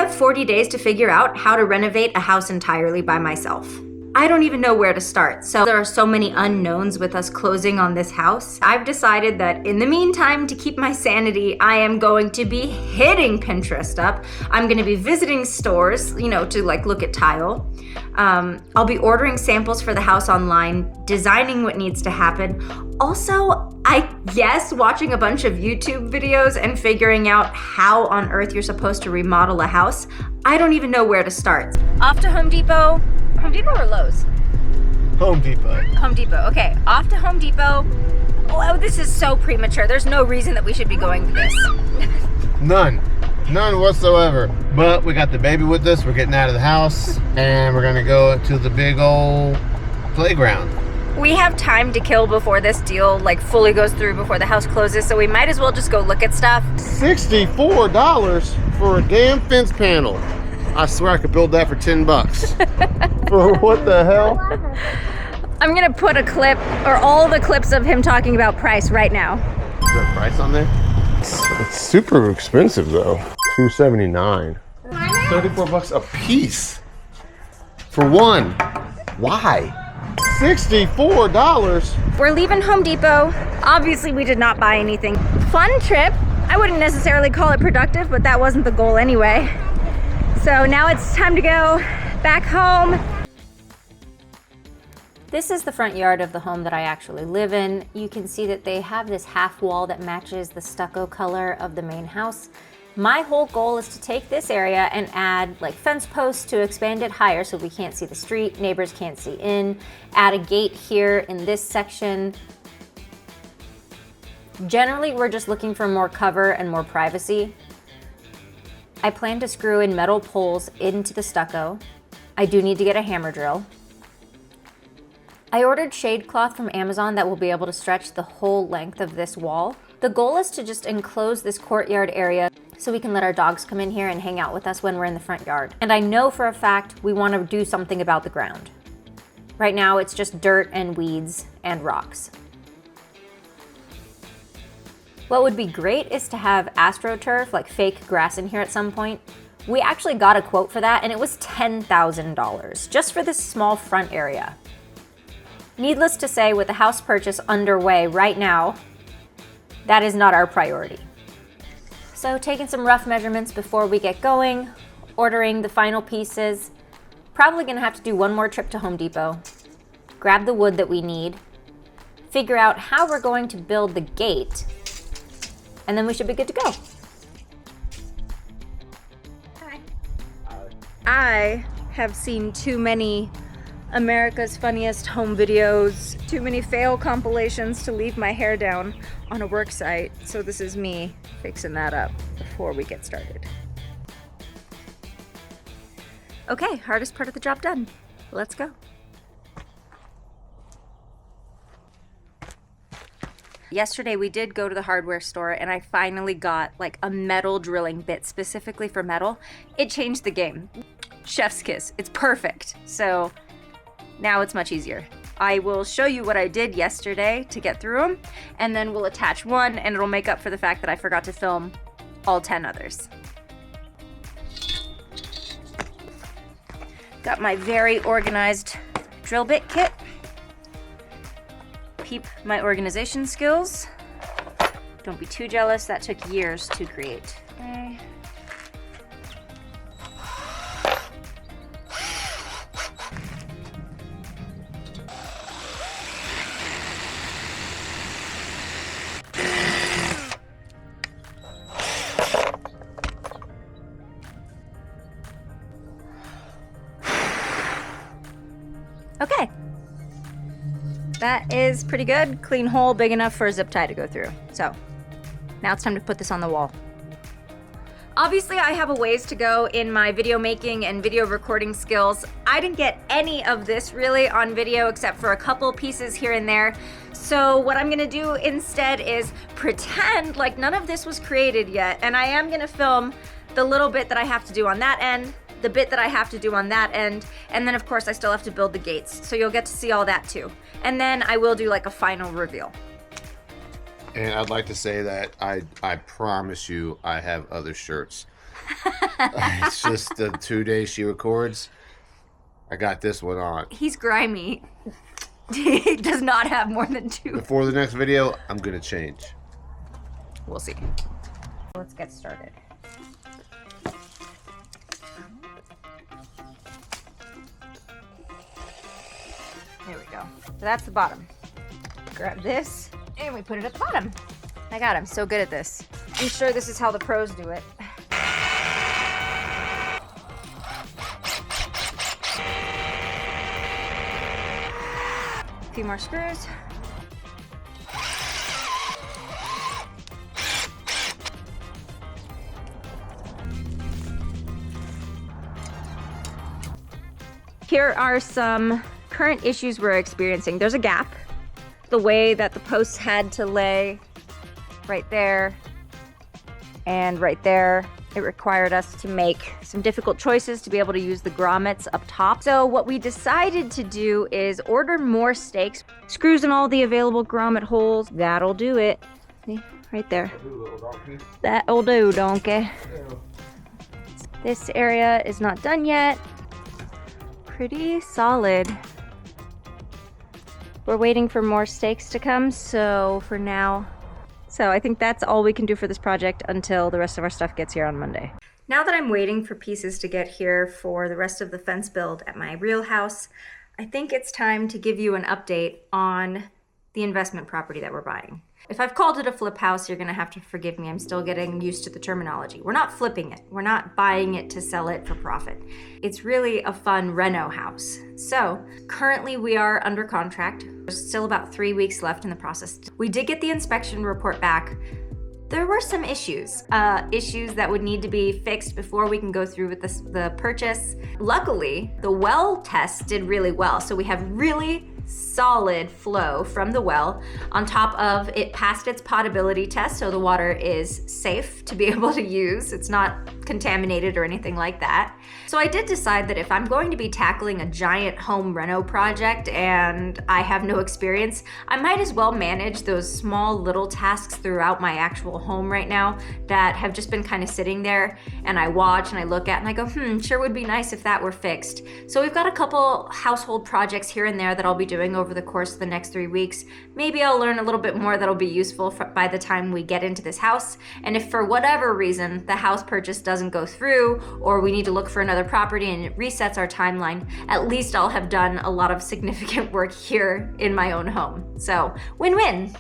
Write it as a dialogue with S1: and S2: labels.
S1: have 40 days to figure out how to renovate a house entirely by myself. I don't even know where to start. So there are so many unknowns with us closing on this house. I've decided that in the meantime, to keep my sanity, I am going to be hitting Pinterest up. I'm gonna be visiting stores, to look at tile. I'll be ordering samples for the house online, designing what needs to happen. Also, I guess watching a bunch of YouTube videos and figuring out how on earth you're supposed to remodel a house. I don't even know where to start. Off to Home Depot. Home Depot or Lowe's?
S2: Home Depot.
S1: Home Depot, okay. Off to Home Depot. Oh, this is so premature. There's no reason that we should be going to this.
S2: None whatsoever. But we got the baby with us. We're getting out of the house and we're gonna go to the big old playground.
S1: We have time to kill before this deal fully goes through, before the house closes, so we might as well just go look at stuff.
S2: $64 for a damn fence panel. I swear I could build that for 10 bucks. For what the hell?
S1: I'm gonna put a clip, or all the clips of him talking about price right now.
S2: Is there a price on there? It's super expensive though. $279. 34 bucks a piece. For one. Why? $64.
S1: We're leaving Home Depot. Obviously we did not buy anything. Fun trip. I wouldn't necessarily call it productive, but that wasn't the goal anyway. So now it's time to go back home. This is the front yard of the home that I actually live in. You can see that they have this half wall that matches the stucco color of the main house. My whole goal is to take this area and add fence posts to expand it higher so we can't see the street, neighbors can't see in, add a gate here in this section. Generally, we're just looking for more cover and more privacy. I plan to screw in metal poles into the stucco. I do need to get a hammer drill. I ordered shade cloth from Amazon that will be able to stretch the whole length of this wall. The goal is to just enclose this courtyard area so we can let our dogs come in here and hang out with us when we're in the front yard. And I know for a fact we want to do something about the ground. Right now it's just dirt and weeds and rocks. What would be great is to have AstroTurf, fake grass in here at some point. We actually got a quote for that and it was $10,000 just for this small front area. Needless to say, with the house purchase underway right now, that is not our priority. So taking some rough measurements before we get going, ordering the final pieces, probably gonna have to do one more trip to Home Depot, grab the wood that we need, figure out how we're going to build the gate, and then we should be good to go. Hi. I have seen too many America's Funniest Home Videos, too many fail compilations to leave my hair down on a work site, so this is me fixing that up before we get started. Okay, hardest part of the job done. Let's go. Yesterday we did go to the hardware store and I finally got a metal drilling bit specifically for metal. It changed the game. Chef's kiss, it's perfect. So now it's much easier. I will show you what I did yesterday to get through them, and then we'll attach one and it'll make up for the fact that I forgot to film all 10 others. Got my very organized drill bit kit. Peep my organization skills. Don't be too jealous, that took years to create. Okay. Okay, that is pretty good. Clean hole, big enough for a zip tie to go through. So now it's time to put this on the wall. Obviously I have a ways to go in my video making and video recording skills. I didn't get any of this really on video except for a couple pieces here and there. So what I'm gonna do instead is pretend like none of this was created yet, and I am gonna film the little bit that I have to do on that end, the bit that I have to do on that end, and then of course I still have to build the gates, so you'll get to see all that too. And then I will do a final reveal.
S2: And I'd like to say that I promise you I have other shirts. It's just the 2 days she records. I got this one on.
S1: He's grimy. He does not have more than 2.
S2: Before the next video, I'm gonna change.
S1: We'll see. Let's get started. There we go. So that's the bottom. Grab this, and we put it at the bottom. My God, I'm so good at this. I'm sure this is how the pros do it. A few more screws. Here are some current issues we're experiencing. There's a gap. The way that the posts had to lay right there and right there, it required us to make some difficult choices to be able to use the grommets up top. So what we decided to do is order more stakes, screws in all the available grommet holes. That'll do it. See, right there. That'll do, donkey. This area is not done yet. Pretty solid. We're waiting for more stakes to come, so for now. So I think that's all we can do for this project until the rest of our stuff gets here on Monday. Now that I'm waiting for pieces to get here for the rest of the fence build at my real house, I think it's time to give you an update on the investment property that we're buying. If I've called it a flip house, you're gonna have to forgive me. I'm still getting used to the terminology. We're not flipping it. We're not buying it to sell it for profit. It's really a fun reno house. So currently we are under contract. There's still about 3 weeks left in the process. We did get the inspection report back. There were some issues that would need to be fixed before we can go through with the purchase. Luckily, the well test did really well. So we have really solid flow from the well. On top of it passed its potability test, so the water is safe to be able to use. It's not contaminated or anything like that. So I did decide that if I'm going to be tackling a giant home reno project and I have no experience, I might as well manage those small little tasks throughout my actual home right now that have just been kind of sitting there, and I watch and I look at and I go, sure would be nice if that were fixed. So we've got a couple household projects here and there that I'll be doing over the course of the next 3 weeks. Maybe I'll learn a little bit more that'll be useful by the time we get into this house. And if for whatever reason the house purchase doesn't go through, or we need to look for another property and it resets our timeline, at least I'll have done a lot of significant work here in my own home. So win-win.